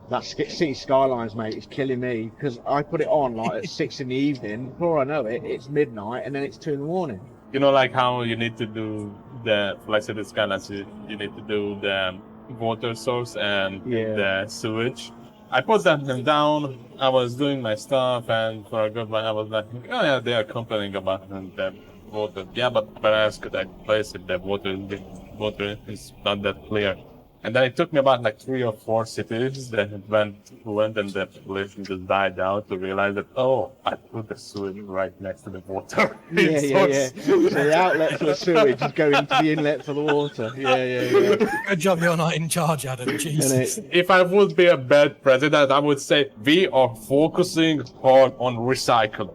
That City Skylines, mate, is killing me because I put it on like at 6 in the evening. Before I know it, it's midnight and then it's 2 in the morning. You know, like how you need to do like City Skylines, you need to do the water source and the sewage. I put them down. I was doing my stuff, and for a good while I was like, oh yeah, they are complaining about the water. Yeah, but where else could I place it? The water is not that clear. And then it took me about like 3 or 4 cities that went and the population just died out to realize that, oh, I put the sewage right next to the water. Yeah. So the outlet for the sewage is going to the inlet for the water. Yeah. Good job you're not in charge, Adam. Jesus. If I would be a bad president, I would say we are focusing hard on recycling.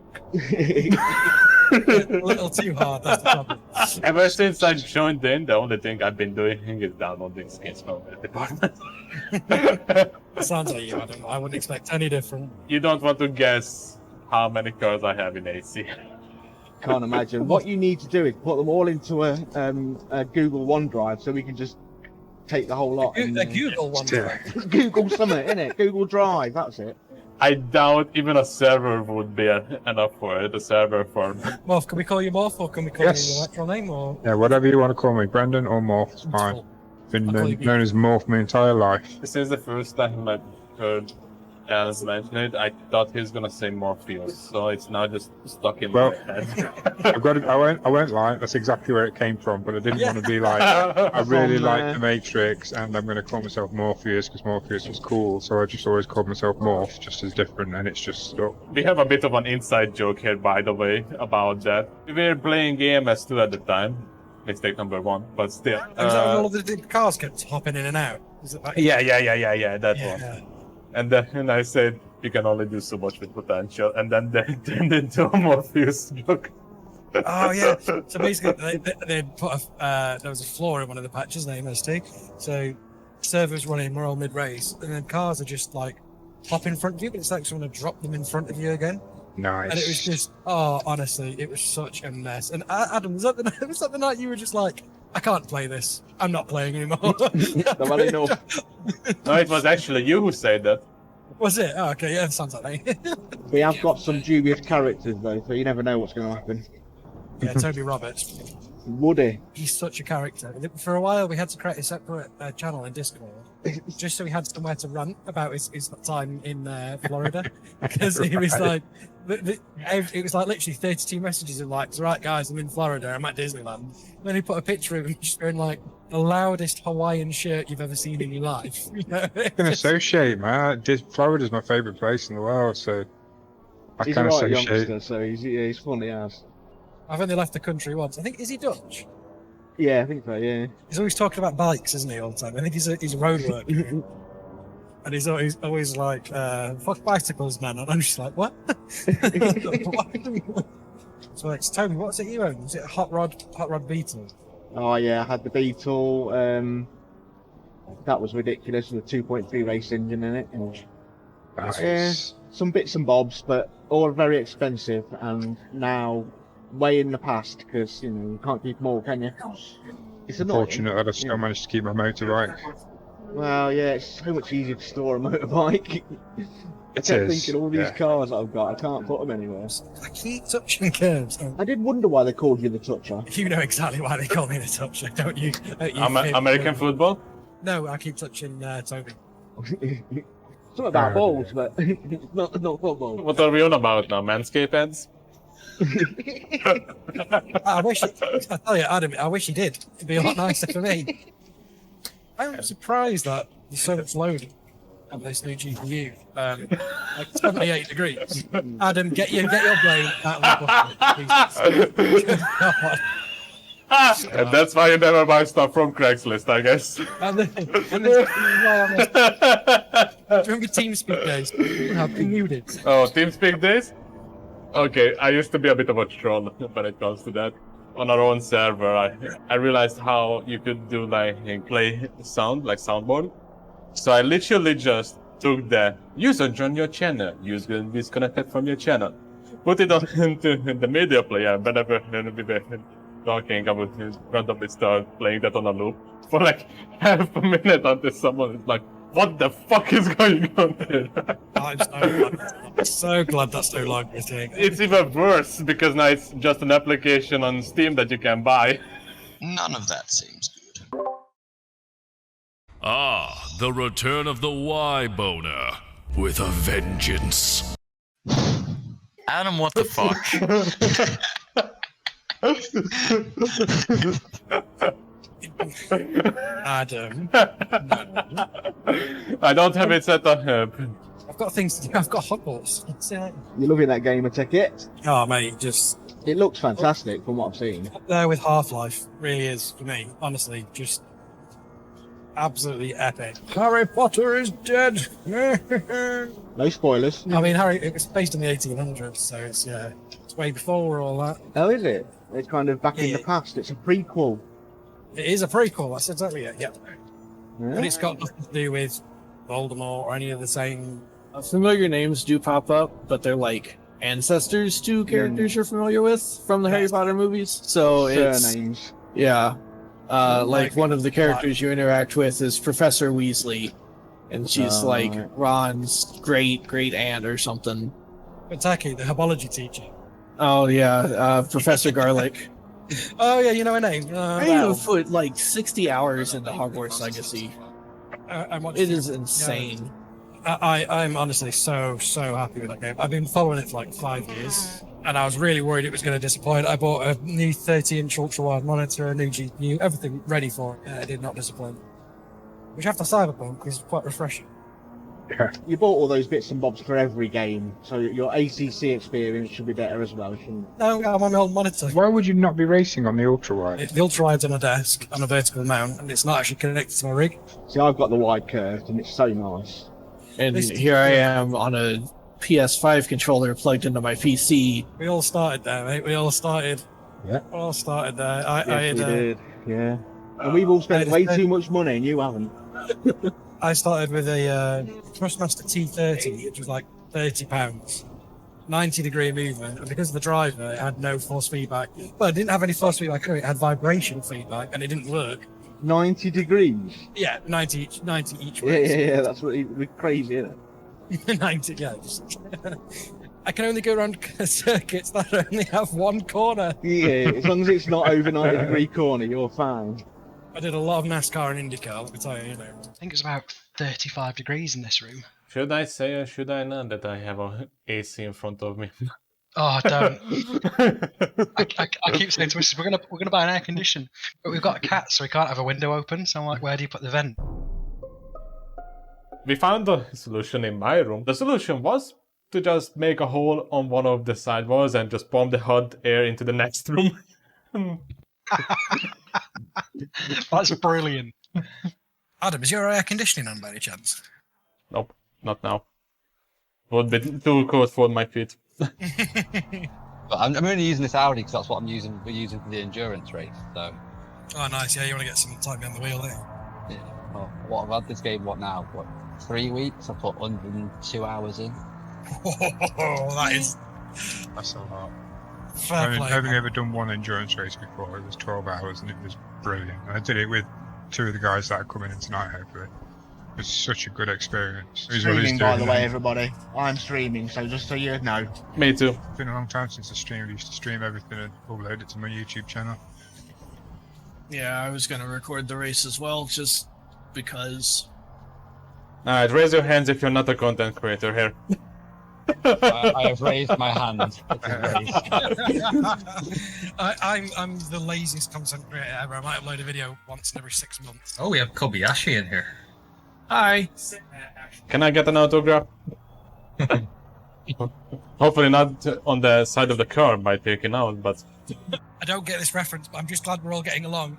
A little too hard, that's the problem. Ever since I joined in, the only thing I've been doing is downloading skins from the department. Sounds like you, Adam. I wouldn't expect any different. You don't want to guess how many cars I have in AC. Can't imagine. What you need to do is put them all into a Google OneDrive so we can just take the whole lot. A Google OneDrive. Google Summit, innit? Google Drive, that's it. I doubt even a server would be enough for it, a server farm. Morph, can we call you Morph, or can we call you your actual name? Or? Yeah, whatever you want to call me, Brendan or Morph, it's fine. Been known as Morph my entire life. This is the first time I've heard Alice mention it. I thought he was gonna say Morpheus, so it's now just stuck in my head. I've got it. I won't lie. That's exactly where it came from. But I didn't want to be like, I really like the Matrix, and I'm going to call myself Morpheus because Morpheus was cool. So I just always called myself Morph, just as different, and it's just stuck. We have a bit of an inside joke here, by the way, about that. We were playing AMS2 at the time. Mistake number 1, but still. Is that when all of the cars kept hopping in and out? Is it like... Yeah, that one. And then I said, you can only do so much with potential. And then they turned into a Morpheus joke. Oh, yeah. So basically, they put there was a flaw in one of the patches in AMS2. So servers running, we're all mid-race. And then cars are just like hop in front of you, but it's like someone to drop them in front of you again. Nice. And it was just, honestly, it was such a mess. And Adam, was that the night you were just like, I can't play this. I'm not playing anymore. No, it was actually you who said that. Was it? Oh, okay, yeah, sounds like me. We have got some dubious characters though, so you never know what's going to happen. Yeah, Toby Roberts. Woody. He's such a character. For a while, we had to create a separate channel in Discord, just so he had somewhere to rant about his time in Florida, because he was like, it was like literally 32 messages of like, right guys, I'm in Florida, I'm at Disneyland. And then he put a picture of him just wearing like the loudest Hawaiian shirt you've ever seen in your life. You know? I can associate, man. Florida's my favourite place in the world, so I He's can a right associate. youngster, so he's funny as. I've only left the country once. I think, is he Dutch? Yeah, I think so, yeah. He's always talking about bikes, isn't he, all the time? I think he's a road worker. And he's always like, fuck bicycles, man. And I'm just like, what? So it's Toby, what's it you own? Is it a Hot Rod Beetle? Oh yeah, I had the Beetle. That was ridiculous with a 2.3 race engine in it. Nice. Yeah, some bits and bobs, but all very expensive. And now, way in the past, because you can't keep them all, can you? It's annoying. Fortunate that I still managed to keep my motorbike. Well, yeah, it's so much easier to store a motorbike. I kept thinking all these cars that I've got, I can't put them anywhere. I keep touching curves. I did wonder why they called you the Toucher. You know exactly why they call me the Toucher, don't you? American football? No, I keep touching Toby. Something about balls, but not football. What are we on about now? Manscaped ads? I tell you, Adam, I wish he did. It'd be a lot nicer for me. I'm surprised that there's so much load on this new GPU. Like 78 degrees. Adam, get your brain out of the bucket. And that's why you never buy stuff from Craigslist, I guess. And this is why do you remember TeamSpeak days? How muted. Oh, TeamSpeak days? Okay, I used to be a bit of a troll when it comes to that. On our own server, I realized how you could do like play sound, like soundboard. So I literally just took the user join your channel, user disconnected from your channel, put it on into the media player. Whenever we were talking, I would randomly start playing that on a loop for like half a minute until someone is like, What the fuck is going on there? I'm so glad that's no longer a thing. It's even worse because now it's just an application on Steam that you can buy. None of that seems good. Ah, the return of the Y-boner with a vengeance. Adam, what the fuck? Adam. I don't have it set on herb. I've got things to do. I've got Hogwarts. You're loving that game, I take it? Oh, mate, just It looks fantastic from what I've seen. up there with Half-Life. Really is, for me. Honestly, just absolutely epic. Harry Potter is dead. No spoilers. I mean, it was based in the 1800s, so it's way before all that. Oh, is it? It's kind of back in the past. It's a prequel. It is a prequel, that's exactly it, yeah. Yeah. But it's got nothing to do with Voldemort or any of the same... Familiar names do pop up, but they're like ancestors to characters you're familiar with from the Harry Potter movies. So it's... Surnames. Yeah. Like one of the characters you interact with is Professor Weasley, and she's like right. Ron's great aunt or something. Kentucky, the herbology teacher. Oh yeah, Professor Garlic. Oh yeah, you know her name. I have put like 60 hours into Hogwarts Legacy. It is insane. I'm honestly so happy with that game. I've been following it for like 5 years, and I was really worried it was going to disappoint. I bought a new 30-inch ultra-wide monitor, a new GPU, everything ready for it. It did not disappoint. Which after Cyberpunk is quite refreshing. Yeah. You bought all those bits and bobs for every game, so your ACC experience should be better as well, shouldn't it? No, I'm on my old monitor. Why would you not be racing on the ultra wide? The ultra-wide's on a desk, on a vertical mount, and it's not actually connected to my rig. See, I've got the wide curved, and it's so nice. And here I am on a PS5 controller plugged into my PC. We all started there, mate. We all started. Yeah. We all started there. I Yes, we had, did. Yeah. And we've all spent way too much money, and you haven't. I started with a Thrustmaster T30, which was like £30, 90-degree movement, and because of the driver, it had no force feedback. Well, it didn't have any force feedback, it had vibration feedback, and it didn't work. 90 degrees. Yeah, 90 each way. Yeah, that's what we're crazy, isn't it? 90, yeah. I can only go around circuits that only have one corner. Yeah, as long as it's not over 90-degree corner, you're fine. I did a lot of NASCAR and IndyCar, let me tell you, I think it's about 35 degrees in this room. Should I say or should I not that I have an AC in front of me? Oh, don't. I keep saying to Mrs. we're gonna buy an air condition, but we've got a cat, so we can't have a window open. So I'm like, where do you put the vent? We found a solution in my room. The solution was to just make a hole on one of the side walls and just pump the hot air into the next room. That's brilliant. Adam, is your air conditioning on by any chance? Nope, not now. Would be too cold for my feet. But I'm only using this Audi because that's what we're using for the endurance race. So. Oh, nice. Yeah, you want to get some time behind the wheel, don't you? Yeah. Well, I've had this game. What now? 3 weeks? I put 102 hours in. That's a lot. I've only ever done one endurance race before. It was 12 hours and it was brilliant. I did it with 2 of the guys that are coming in tonight, hopefully. It was such a good experience. Streaming, by the way, everybody. I'm streaming, so just so you know. Me too. It's been a long time since I streamed. I used to stream everything and upload it to my YouTube channel. Yeah, I was gonna record the race as well, just because. Alright, raise your hands if you're not a content creator here. I have raised my hand. I'm the laziest content creator ever. I might upload a video once in every 6 months. Oh, we have Kobayashi in here. Hi. Can I get an autograph? Hopefully not on the side of the car by taking out, but... I don't get this reference, but I'm just glad we're all getting along.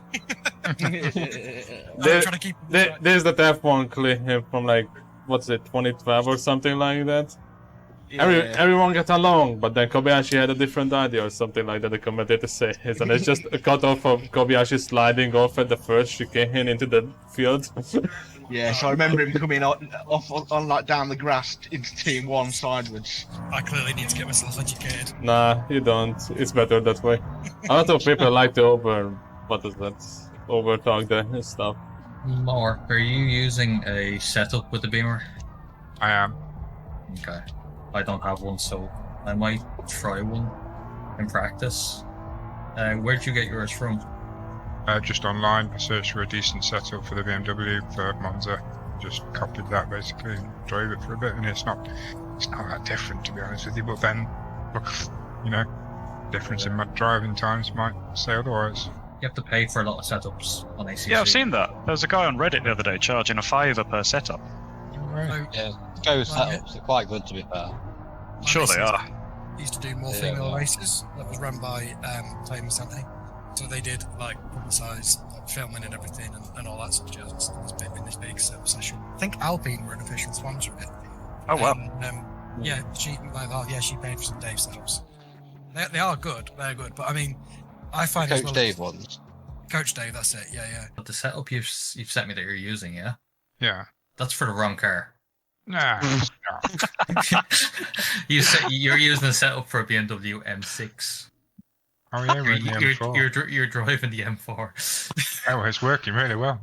There's the F1 clip from like, what's it, 2012 or something like that? Yeah. Everyone got along, but then Kobayashi had a different idea or something like that, the commentator says. And it's just a cut off of Kobayashi sliding off at the first chicane into the field. Yeah, so I remember him coming off on like down the grass into Team 1 sideways. I clearly need to get myself educated. Nah, you don't. It's better that way. A lot of people like to over talk the stuff. Mark, are you using a setup with the Beamer? I am. Okay. I don't have one, so I might try one in practice. Where'd you get yours from? Just online, I searched for a decent setup for the BMW for Monza. Just copied that basically and drove it for a bit, and it's not that different to be honest with you. But then, look, difference in my driving times might say otherwise. You have to pay for a lot of setups on ACC. Yeah, I've seen that. There was a guy on Reddit the other day charging a $5 per setup. Right. Yeah, Go setups are quite good to be fair. I'm sure they are. Used to do more female races that was run by Toby Sante. So they did like publicise like, filming and everything and all that sort of jazz. In this big session. I think Alpine were an official sponsor of it. Oh wow. And, she paid for some Dave setups. They are good. They're good, but I mean, I find Coach Dave ones. Coach Dave, that's it. Yeah. But the setup you've sent me that you're using, yeah, Yeah. that's for the wrong car. Nah. You're using the setup for a BMW M6. Oh yeah, we're in the M4. You're driving the M4. Oh, it's working really well.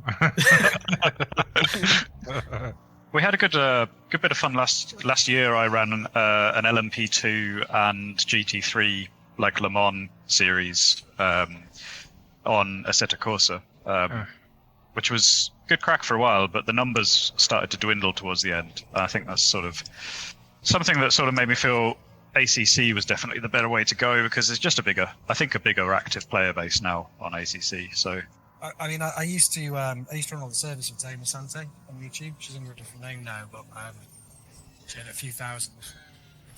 We had a good bit of fun last year. I ran an LMP2 and GT3 like Le Mans series on Assetto Corsa, which was good crack for a while, but the numbers started to dwindle towards the end. I think that's sort of something that sort of made me feel ACC was definitely the better way to go because it's just a bigger active player base now on ACC. So. I mean, I used to run all the servers for Tamer Sante on YouTube. She's under a different name now, but she had a few thousand.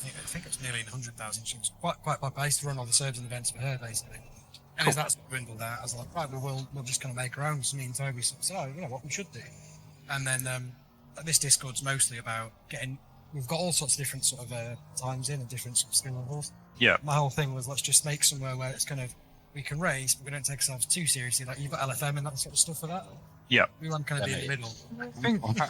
I think it was nearly 100,000. She was quite popular. I used to run all the servers and events for her, basically. And as that's dwindled out, I was like, right, well, we'll just kind of make our own. So me and Toby said, oh, you know what we should do. And then this Discord's mostly about we've got all sorts of different sort of times in and different sort of skill levels. Yeah. My whole thing was let's just make somewhere where it's kind of, we can race, but we don't take ourselves too seriously. Like, you've got LFM and that sort of stuff for that. Yeah. We want to kind of be in the middle.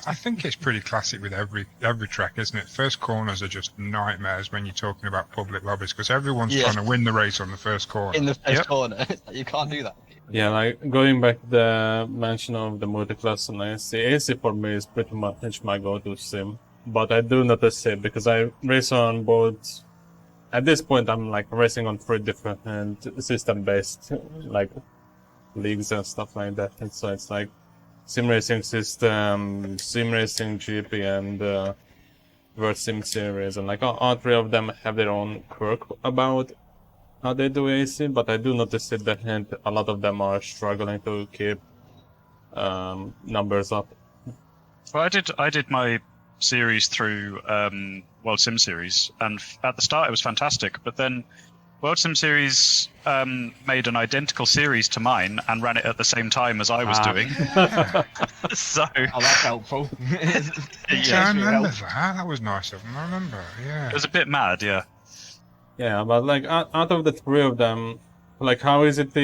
I think it's pretty classic with every track, isn't it? First corners are just nightmares when you're talking about public lobbies because everyone's trying to win the race on the first corner. In the first corner, you can't do that. Yeah, like going back to the mention of the multi-class on AC for me is pretty much my go-to sim. But I do notice it because I race on both. At this point, I'm like racing on 3 different system-based like leagues and stuff like that. And so it's like sim racing system, sim racing GP, and World Sim series, and like all 3 of them have their own quirk about how they do AC. But I do notice it that a lot of them are struggling to keep numbers up. Well, I did my series through World Sim Series, and at the start it was fantastic, but then World Sim Series made an identical series to mine and ran it at the same time as I was doing. So that's helpful. Yeah, I remember that. That was nice of them. I remember. Yeah. It was a bit mad, yeah. Yeah, but like out of the 3 of them, like how is it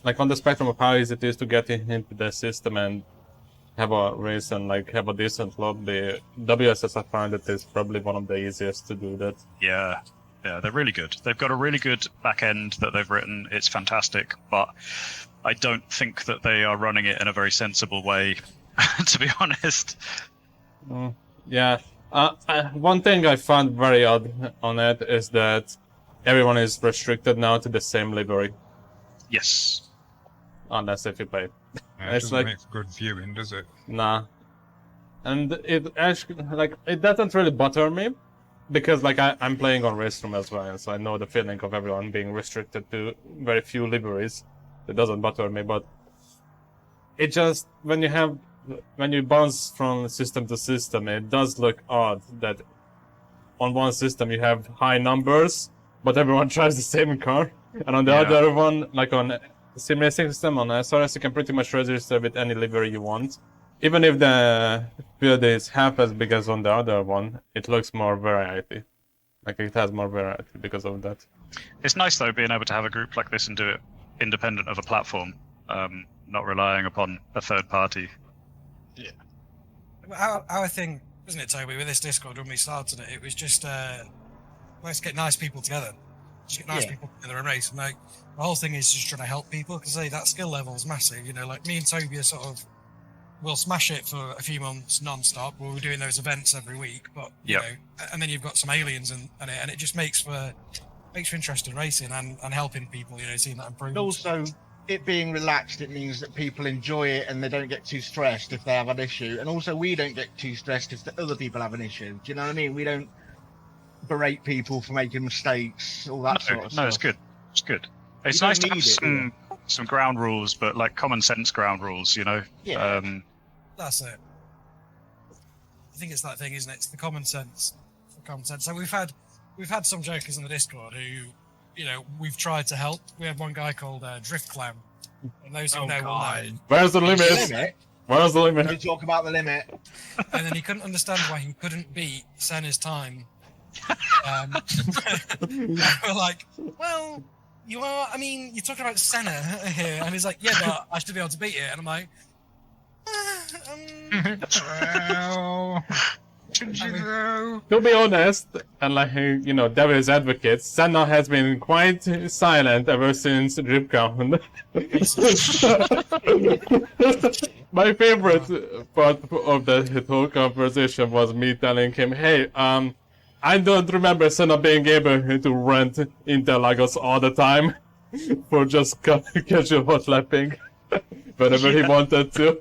like on the spectrum of how easy it is to get into the system and have a race and like have a decent lobby, WSS I find it is probably one of the easiest to do that. Yeah, they're really good. They've got a really good back end that they've written. It's fantastic, but I don't think that they are running it in a very sensible way, to be honest. Yeah. One thing I found very odd on it is that everyone is restricted now to the same livery. Yes. Unless if you pay. Yeah, it doesn't make good viewing, does it? Nah. And it actually, like, it doesn't really bother me, because, like, I'm playing on Raceroom as well, so I know the feeling of everyone being restricted to very few liveries. It doesn't bother me, but it just, when you bounce from system to system, it does look odd that on one system you have high numbers, but everyone drives the same car, and on the other one, like on sim racing system on SRS, you can pretty much register with any livery you want. Even if the field is half as big as on the other one, it looks more variety. Like it has more variety because of that. It's nice though being able to have a group like this and do it independent of a platform, not relying upon a third party. Yeah. Our thing, isn't it, Toby, with this Discord when we started it, it was just let's get nice people together. Just get nice people together and race. And like the whole thing is just trying to help people because that skill level is massive. You know, like me and Toby are sort of we'll smash it for a few months non-stop. We're doing those events every week, but you Yep. know, and then you've got some aliens and it just makes for interesting racing and helping people, you know, seeing that And improvement. also, it being relaxed, it means that people enjoy it and they don't get too stressed if they have an issue. And also, we don't get too stressed if the other people have an issue. Do you know what I mean? We don't berate people for making mistakes, all that sort of stuff. No, it's good. It's good. It's You don't nice to need have it, some ground rules, but like common sense ground rules, you know. Yeah. That's it. I think it's that thing, isn't it? It's the common sense. So we've had some jokers in the Discord who, you know, we've tried to help. We had one guy called Drift Clown, and those who know will know. Where's the limit? Limit? Where's the We limit? talk about the limit. And then he couldn't understand why he couldn't beat Senna's time. We're like, well, you are. I mean, you're talking about Senna here, and he's like, yeah, but I should be able to beat it. And I'm like, To be honest, and like you know, devil's advocate, Senna has been quite silent ever since Ripcount. My favorite part of the whole conversation was me telling him, "Hey, I don't remember Senna being able to rent Interlagos all the time for just casual hot lapping whenever he wanted to."